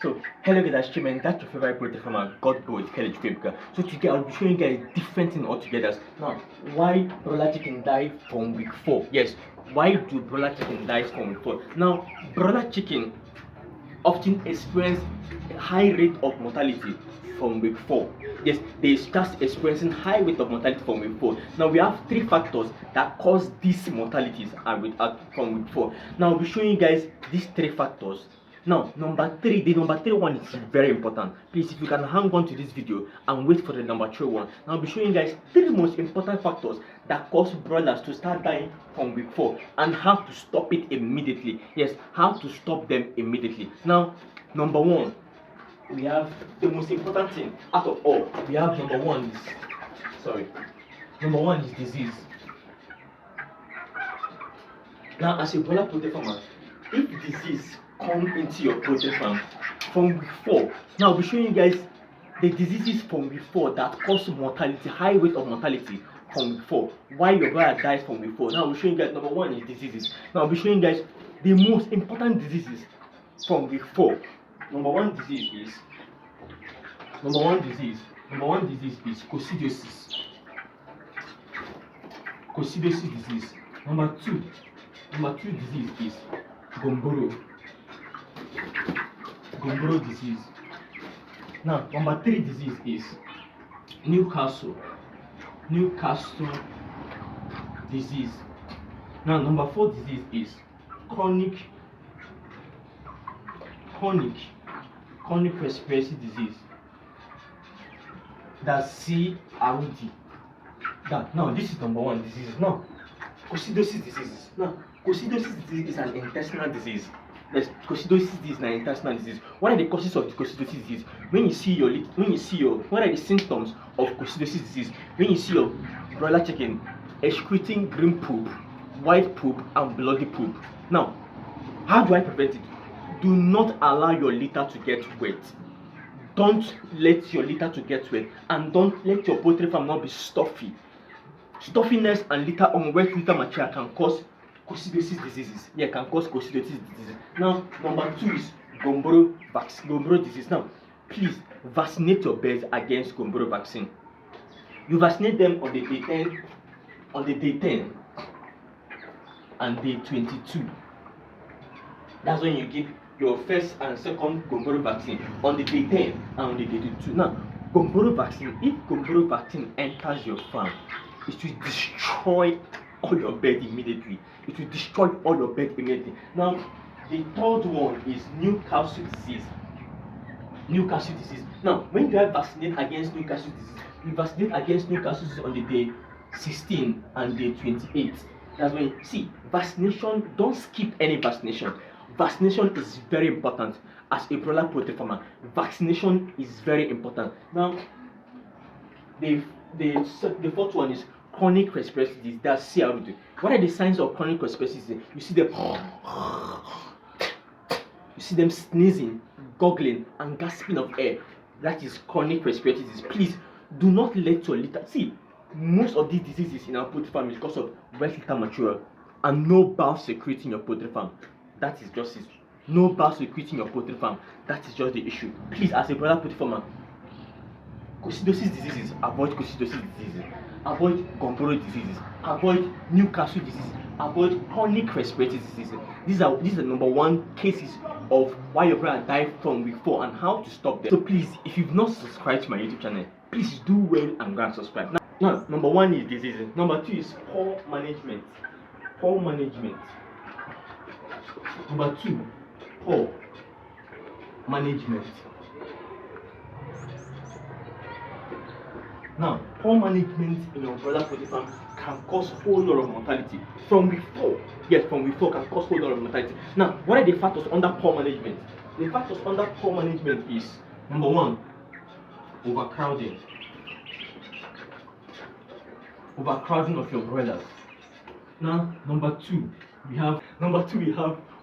So, hello guys, Chimen, that's your favorite poultry farmer, Godboy, Kelly Quebec. So today I'll be showing you guys different thing altogether. Now, why broiler chicken die from week 4? Yes, why do broiler chicken die from week 4? Now, broiler chicken often experience a high rate of mortality from week 4. Yes, they start experiencing high rate of mortality from week 4. Now we have 3 factors that cause these mortalities from week 4. Now I'll be showing you guys these 3 factors. Now, the number 3 one is very important. Please, if you can hang on to this video and wait for the number 3 one. Now I'll be showing you guys 3 most important factors that cause broilers to start dying from week 4 and how to stop it immediately. Yes, how to stop them immediately. Now, number 1, we have the most important thing out of all. We have number one is disease. Now, as a broiler poultry farmer, if disease come into your poultry farm from week 4, now I'll be showing you guys the diseases from week 4 that cause mortality, high rate of mortality from week 4. Why your broiler dies from week 4. Now I'll be showing you guys number 1 is diseases. Now I'll be showing you guys the most important diseases from week 4. Number one disease is coccidiosis. Coccidiosis disease. Number two disease is Gumboro disease. Now, number 3 disease is Newcastle disease. Now, number 4 disease is chronic respiratory disease. That's CRD. Now, this is number 1 disease. Now, coccidiosis disease. Now, coccidiosis disease is an intestinal disease. Yes, coccidiosis disease is an intestinal disease. What are the causes of the coccidiosis disease? What are the symptoms of coccidiosis disease? When you see your broiler chicken excreting green poop, white poop, and bloody poop. Now, how do I prevent it? Do not allow your litter to get wet. Don't let your litter to get wet, and don't let your poultry farm not be stuffy. Stuffiness and wet litter material can cause coccidiosis diseases. Yeah, can cause coccidiosis diseases. Now, number 2 is Gumboro disease. Now, please vaccinate your birds against Gumboro vaccine. You vaccinate them on the day 10 and day 22. That's when you give your first and second Gumboro vaccine on the day 10 and on the day 22. Now, if Gumboro vaccine enters your farm, it will destroy all your bed immediately. Now, the third one is Newcastle disease. Now, when you have vaccinate against Newcastle disease, you vaccinate against Newcastle disease on the day 16 and day 28. That's when vaccination. Don't skip any vaccination. Vaccination is very important as a broiler poultry farmer. Vaccination is very important. Now, the fourth one is chronic respiratory disease. That's CRD. What are the signs of chronic respiratory disease? You see them sneezing, guggling, and gasping of air. That is chronic respiratory disease. Please do not let your litter. Most of these diseases in our poultry farm is because of wet litter material and no biosecurity in your poultry farm. That is just it. No biosecurity in your poultry farm. That is just the issue. Please, as a broiler poultry farmer, coccidiosis diseases, avoid coccidiosis diseases, avoid Gumboro diseases, avoid Newcastle disease, avoid chronic respiratory diseases. These are the number 1 cases of why your broiler die from week 4 and how to stop them. So please, if you've not subscribed to my YouTube channel, please do well and go and subscribe. Now, number 1 is diseases. Number 2 is poor management. Number 2, poor management. Now, poor management in your broiler poultry farm can cause a whole lot of mortality from week 4. Yes, from week 4 can cause a whole lot of mortality. Now, what are the factors under poor management? The factors under poor management is number 1, overcrowding of your broilers. Now, number 2, we have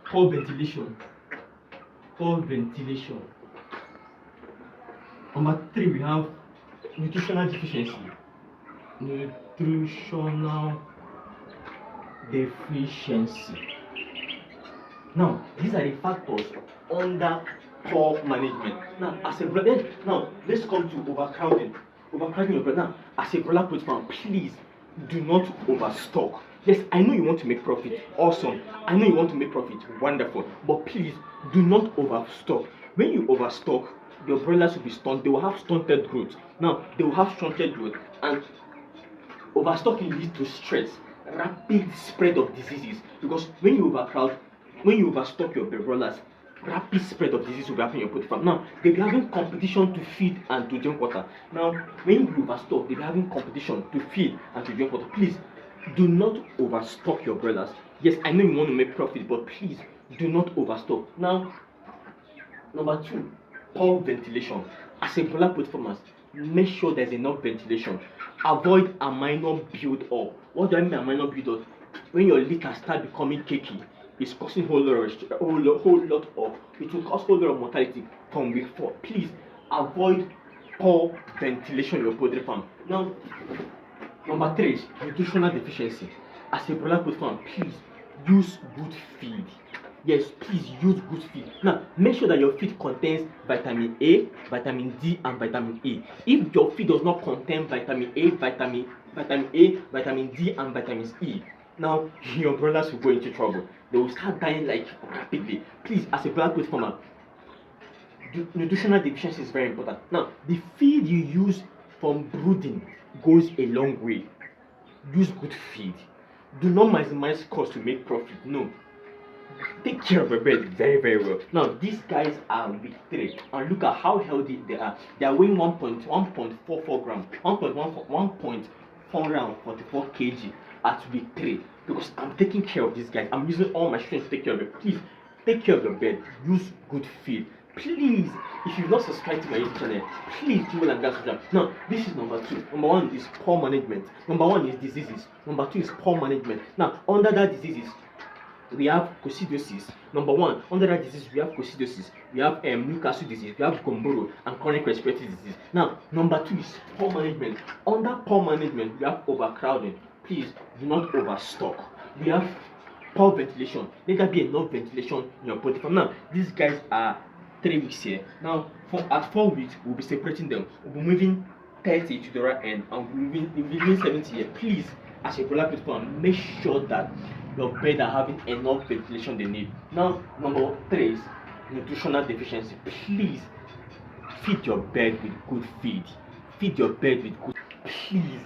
poor ventilation. Number 3, we have nutritional deficiency. Now, these are the factors under poor management. Now, as a brother, now let's come to overcrowding. Overcrowding your brother. Now, as a brother platform, please do not overstock. Yes, I know you want to make profit. Awesome. I know you want to make profit. Wonderful. But please do not overstock. When you overstock, your broilers will be stunted. They will have stunted growth. Now, they will have stunted growth, and overstocking leads to stress, rapid spread of diseases. Because when you overcrowd, when you overstock your broilers, rapid spread of disease will be happening in your poultry farm. Now, they'll be having competition to feed and to drink water. Now, when you overstock, they'll be having competition to feed and to drink water. Please do not overstock your broilers. Yes, I know you want to make profit, but please do not overstock. Now, number 2, poor ventilation. As a broiler poultry farmers, make sure there's enough ventilation. Avoid a minor build up. What do I mean a minor build up? When your litter start becoming cakey, it's causing whole lot of, it will cause whole lot of mortality from week 4. Please avoid poor ventilation in your poultry farm. Now, number 3 is nutritional deficiency. As a broiler poultry farm, please use good feed. Yes, please use good feed. Now, make sure that your feed contains vitamin A, vitamin D, and vitamin E. If your feed does not contain vitamin A, vitamin D, and vitamins E, now your broilers will go into trouble. They will start dying like rapidly. Please, as a broiler poultry farmer, nutritional deficiency is very important. Now, the feed you use from brooding goes a long way. Use good feed. Do not maximize cost to make profit. No. Take care of your bird very, very well. Now, these guys are week 3, and look at how healthy they are. They are weighing 1.44 grams, 1.444 kg at week 3. Because I'm taking care of these guys. I'm using all my strength to take care of it. Please take care of your bird. Use good feed. Please, if you've not subscribed to my YouTube channel, please do well and subscribe. Now, this is number 2. Number 1 is poor management. Number 1 is diseases. Number 2 is poor management. Now, under that diseases, we have Coccidiosis. Number 1, under that disease, we have Coccidiosis. We have Newcastle Disease. We have Gumboro and chronic respiratory disease. Now, number 2 is poor management. Under poor management, we have overcrowding. Please do not overstock. We have poor ventilation. Let there be enough ventilation in your poultry farm. Now, these guys are 3 weeks here. Now, at 4 weeks, we'll be separating them. We'll be moving 30 to the right end, and we'll be moving 70 here. Please, as a broiler poultry farm, make sure that your birds are having enough ventilation they need. Now, number 3 is nutritional deficiency. Please feed your bird with good feed. Feed your bird with good. Please,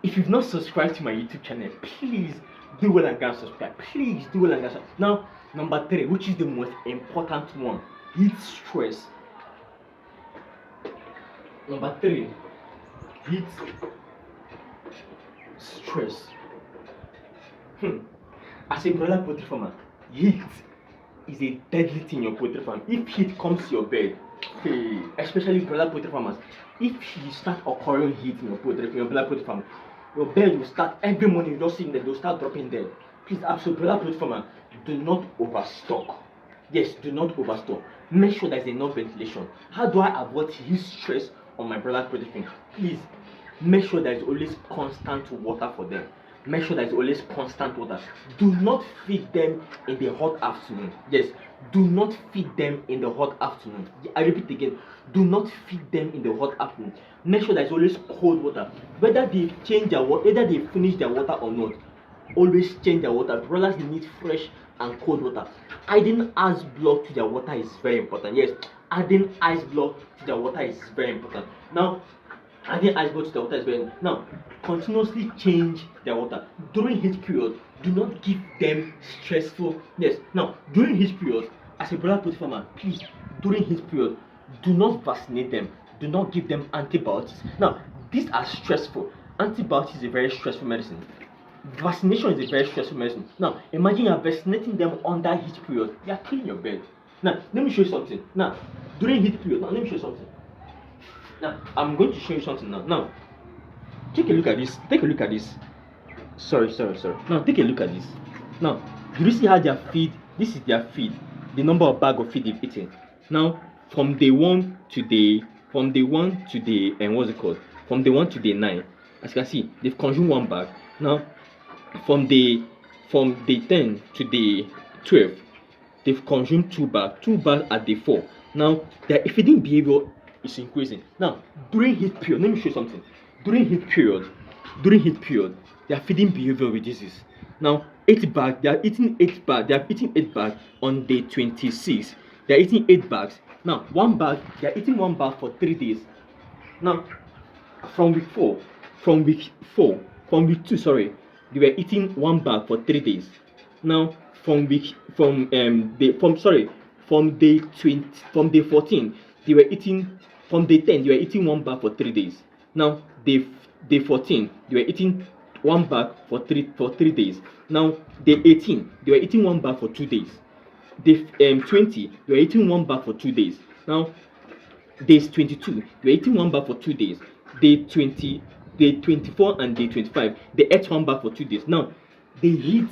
if you've not subscribed to my YouTube channel, please do well and go subscribe. Please do well and go subscribe. Now, number 3, which is the most important one, heat stress. Number 3, heat stress. As a broiler poultry farmer, heat is a deadly thing in your poultry farm. If heat comes to your bed, especially broiler poultry farmers, if you start occurring heat in your broiler poultry farm, your bed will start every morning. You just see that they'll start dropping dead. Please, as a broiler poultry farmer, do not overstock. Yes, do not overstock. Make sure there's enough ventilation. How do I avoid heat stress on my broiler poultry farm? Please, make sure there is always constant water for them. Make sure there is always constant water. Do not feed them in the hot afternoon. Yes, do not feed them in the hot afternoon. I repeat again, do not feed them in the hot afternoon. Make sure there is always cold water. Whether they change their water, whether they finish their water or not, always change their water. Broilers need fresh and cold water. Adding ice block to their water is very important. Yes, adding ice block to their water is very important. Now, adding ice block to their water is very important. Now, continuously change their water. During heat period, do not give them stressful. Yes, now, during heat period, as a broiler poultry farmer, please, during heat period, do not vaccinate them. Do not give them antibiotics. Now, these are stressful. Antibiotics is a very stressful medicine. Vaccination is a very stressful medicine. Now, imagine you are vaccinating them under heat period. You are killing your bird. Now, let me show you something. Now, during heat period, now let me show you something. Now, I'm going to show you something now. Now, take a look at this. Take a look at this. Sorry. Now, take a look at this. Now, do you see how their feed? This is their feed. The number of bag of feed they've eaten. Now, from day 1 to day, and what's it called? From day 1 to day 9. As you can see, they've consumed 1 bag. Now, from day 10 to day 12, they've consumed 2 bags. 2 bags at day 4. Now their feeding behavior is increasing. Now during heat period, let me show you something. During heat period, their feeding behavior reduces. Now 8 bags, they are eating 8 bags. They are eating 8 bags on day 26. They are eating 8 bags. Now one bag, they are eating 1 bag for 3 days. Now from week four, from week two, sorry, they were eating 1 bag for 3 days. Now from day 20, from day 14, they were eating, from day 10 they were eating 1 bag for 3 days. Now day 14, they were eating 1 bag for 3 days. Now day 18, they were eating 1 bag for 2 days. Day 20, they were eating 1 bag for 2 days. Now days 22, they were eating 1 bag for 2 days. Day 24 and day 25, they ate 1 bag for 2 days. Now the heat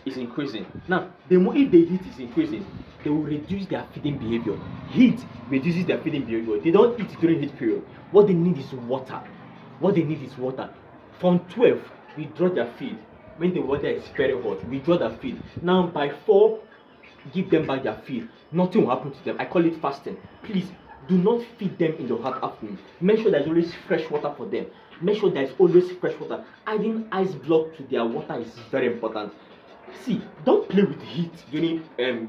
is increasing. Now the more, if the heat is increasing, they will reduce their feeding behavior. Heat reduces their feeding behavior. They don't eat during heat period. What they need is water. From 12, we draw their feed. When the water is very hot, we draw their feed. Now by 4, give them back their feed. Nothing will happen to them. I call it fasting. Please do not feed them in the hot afternoon. Make sure there's always fresh water for them. Make sure there's always fresh water. Adding ice block to their water is very important. See, don't play with heat during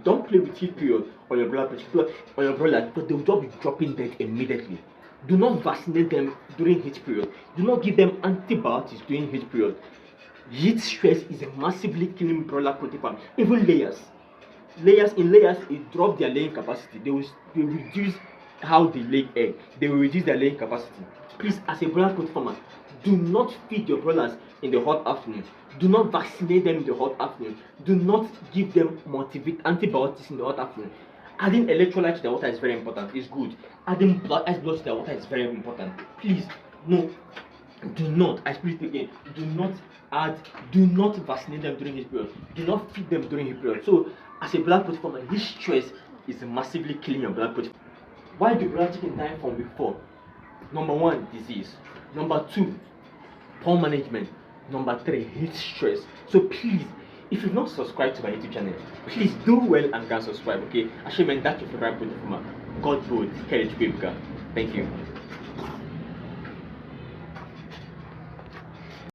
don't play with heat period on your broiler, because they will just be dropping dead immediately. Do not vaccinate them during heat period. Do not give them antibiotics during heat period. Heat stress is massively killing broiler protein farm. Even layers, it drop their laying capacity. They reduce how they lay egg. They will reduce their laying capacity. Please, as a broiler protein farmer, do not feed your broilers in the hot afternoon. Do not vaccinate them in the hot afternoon. Do not give them antibiotics in the hot afternoon. Adding electrolyte to their water is very important. It's good. Adding ice blood to their water is very important. Please, no, do not. I speak again. Do not vaccinate them during heat period. Do not feed them during heat period. So, as a broiler protein farmer, this stress is massively killing your broiler protein. Why do broiler chicken die from week 4? Number 1, disease. Number 2, poor management. Number 3, heat stress. So please, if you've not subscribed to my YouTube channel, please do well and can subscribe. Okay, Ashim, and that's your favorite protein farmer. God bless. Thank you.